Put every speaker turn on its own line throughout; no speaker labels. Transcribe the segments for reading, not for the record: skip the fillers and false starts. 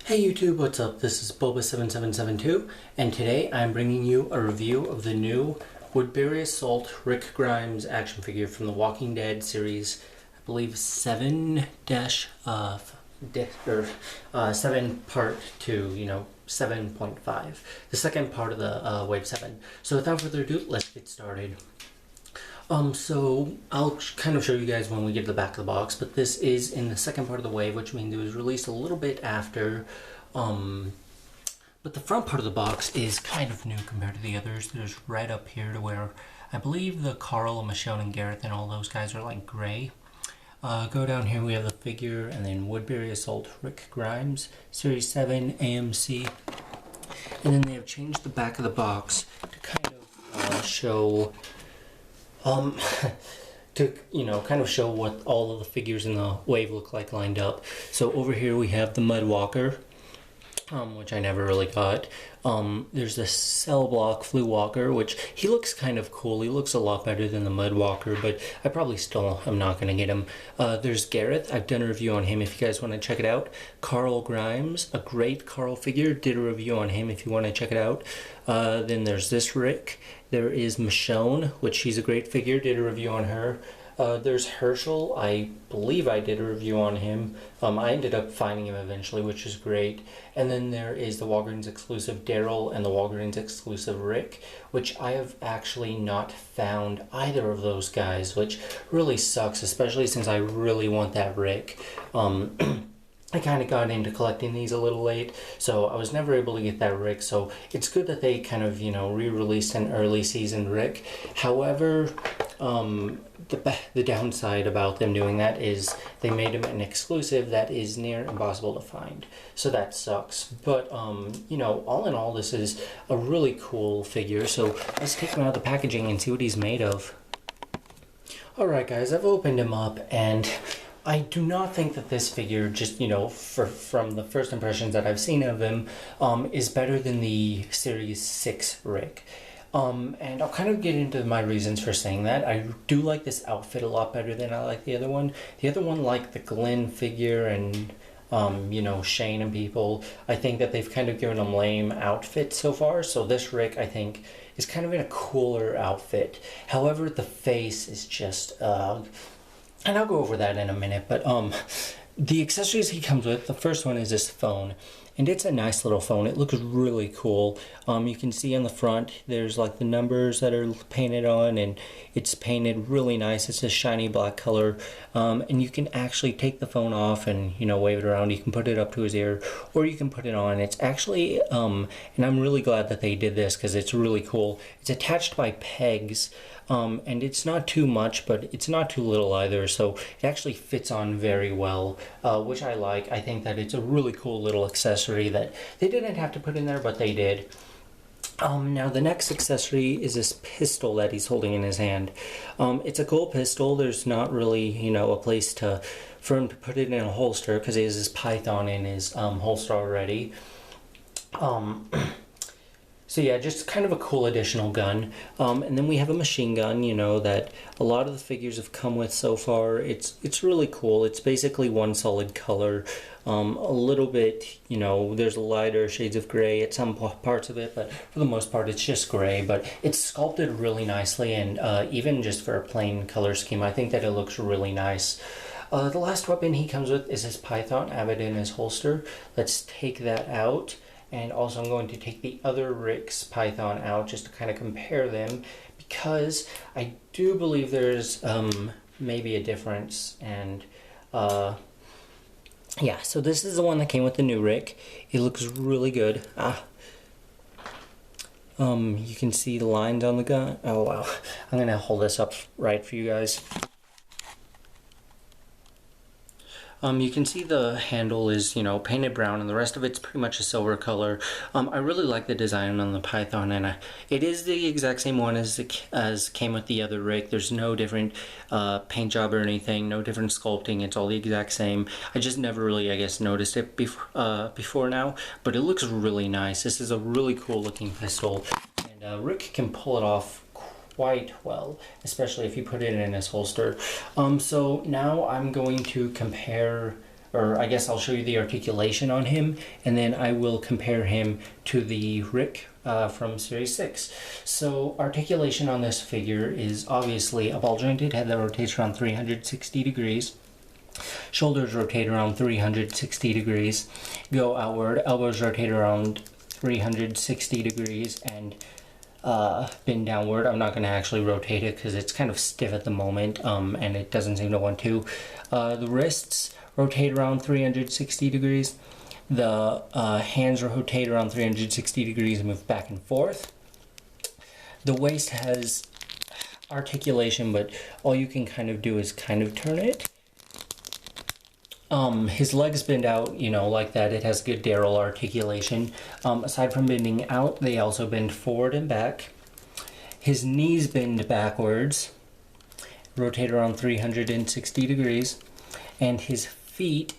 Hey YouTube, what's up? This is Boba7772, and today I'm bringing you a review of the new Woodbury Assault Rick Grimes action figure from the Walking Dead series, I believe 7 7 part 2, 7.5, the second part of the wave 7. So without further ado, let's get started. So I'll kind of show you guys when we get to the back of the box, but this is in the second part of the wave, which means it was released a little bit after, but the front part of the box is kind of new compared to the others. There's red up here to where I believe the Carl and Michonne and Gareth and all those guys are like gray. Go down here, we have the figure, and then Woodbury Assault Rick Grimes, Series 7 AMC, and then they have changed the back of the box to kind of show to kind of show what all of the figures in the wave look like lined up. So over here we have the Mud Walker, which I never really got. There's the Cell Block Flu Walker, which he looks kind of cool. He looks a lot better than the Mud Walker, but I probably still am not going to get him. There's Gareth. I've done a review on him if you guys want to check it out. Carl Grimes, a great Carl figure. Did a review on him if you want to check it out. Then there's this Rick. There is Michonne, which she's a great figure. Did a review on her. There's Herschel. I believe I did a review on him. I ended up finding him eventually, which is great. And then there is the Walgreens exclusive Daryl and the Walgreens exclusive Rick, which I have actually not found either of those guys, which really sucks, especially since I really want that Rick. I kind of got into collecting these a little late, so I was never able to get that Rick, so it's good that they kind of, re-released an early season Rick. However, the downside about them doing that is they made him an exclusive that is near impossible to find, so that sucks. But all in all, this is a really cool figure, so let's take him out of the packaging and see what he's made of. Alright guys, I've opened him up, and I do not think that this figure, just, from the first impressions that I've seen of him, is better than the Series 6 Rick. And I'll kind of get into my reasons for saying that. I do like this outfit a lot better than I like the other one. The other one, like the Glenn figure and, Shane and people, I think that they've kind of given them lame outfits so far. So this Rick, I think, is kind of in a cooler outfit. However, the face is just, and I'll go over that in a minute, but the accessories he comes with, the first one is this phone, and it's a nice little phone. It looks really cool. You can see on the front there's like the numbers that are painted on, and it's painted really nice. It's a shiny black color, and you can actually take the phone off and wave it around. You can put it up to his ear, or you can put it on. It's actually and I'm really glad that they did this because it's really cool. It's attached by pegs. And it's not too much, but it's not too little either, so it actually fits on very well, which I like. I think that it's a really cool little accessory that they didn't have to put in there, but they did. Now the next accessory is this pistol that he's holding in his hand. It's a gold pistol. There's not really, a place for him to put it in a holster because he has his python in his holster already. So yeah, just kind of a cool additional gun. And then we have a machine gun, that a lot of the figures have come with so far. It's really cool. It's basically one solid color. A little bit, there's lighter shades of gray at some parts of it, but for the most part it's just gray. But it's sculpted really nicely, and even just for a plain color scheme, I think that it looks really nice. The last weapon he comes with is his python, added in his holster. Let's take that out. And also I'm going to take the other Rick's python out just to kind of compare them, because I do believe there's maybe a difference. And yeah, so this is the one that came with the new Rick. It looks really good. You can see the lines on the gun. Oh wow, I'm gonna hold this up right for you guys. You can see the handle is, painted brown, and the rest of it's pretty much a silver color. I really like the design on the python, and it is the exact same one as came with the other Rick. There's no different paint job or anything, no different sculpting. It's all the exact same. I just never really, I guess, noticed it before now, but it looks really nice. This is a really cool looking pistol, and Rick can pull it off quite well, especially if you put it in his holster. So now I'm going to compare or I guess I'll show you the articulation on him, and then I will compare him to the Rick from Series 6. So articulation on this figure is obviously a ball jointed head that rotates around 360 degrees. Shoulders rotate around 360 degrees. Go outward. Elbows rotate around 360 degrees and bend downward. I'm not going to actually rotate it because it's kind of stiff at the moment, and it doesn't seem to want to. The wrists rotate around 360 degrees. The hands rotate around 360 degrees and move back and forth. The waist has articulation, but all you can kind of do is kind of turn it. His legs bend out, you know, like that. It has good Daryl articulation. Aside from bending out, they also bend forward and back. His knees bend backwards, rotate around 360 degrees. And his feet,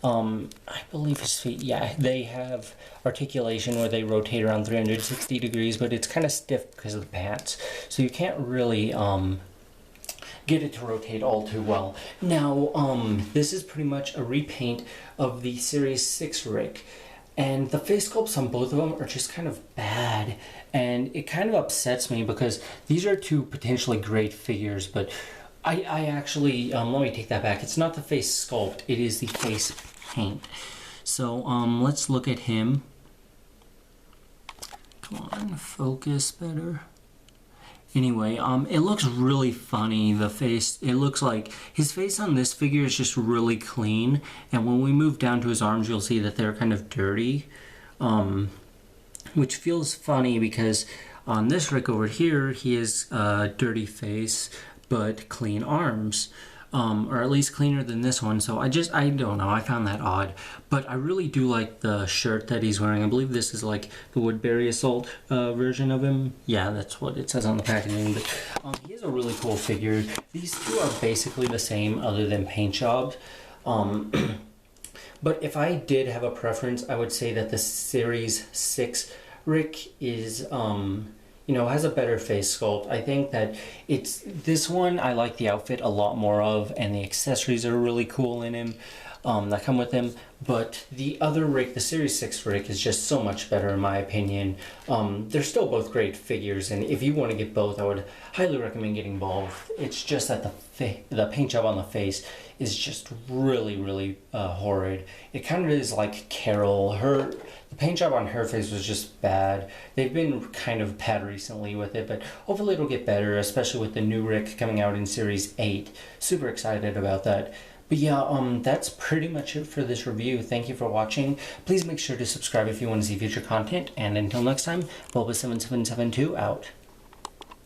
I believe his feet, yeah, they have articulation where they rotate around 360 degrees, but it's kind of stiff because of the pants. So you can't really get it to rotate all too well. Now, this is pretty much a repaint of the Series 6 Rick, and the face sculpts on both of them are just kind of bad, and it kind of upsets me because these are two potentially great figures, but I actually, let me take that back. It's not the face sculpt, it is the face paint. So, let's look at him. Come on, focus better. Anyway, it looks really funny, the face. It looks like his face on this figure is just really clean, and when we move down to his arms, you'll see that they're kind of dirty, which feels funny because on this Rick over here, he has a dirty face, but clean arms. Or at least cleaner than this one, so I don't know, I found that odd. But I really do like the shirt that he's wearing. I believe this is like the Woodbury Assault version of him. Yeah, that's what it says on the packaging. But he is a really cool figure. These two are basically the same other than paint jobs. But if I did have a preference, I would say that the Series 6 Rick is, you know, has a better face sculpt. I think that this one I like the outfit a lot more of, and the accessories are really cool in him that come with him. But the other Rick, the Series 6 Rick, is just so much better in my opinion. They're still both great figures, and if you want to get both, I would highly recommend getting both. It's just that the paint job on the face is just really, really horrid. It kind of is like Carol. The paint job on her face was just bad. They've been kind of bad recently with it, but hopefully it'll get better, especially with the new Rick coming out in Series 8. Super excited about that. But yeah, that's pretty much it for this review. Thank you for watching. Please make sure to subscribe if you want to see future content. And until next time, Bulbus7772 out.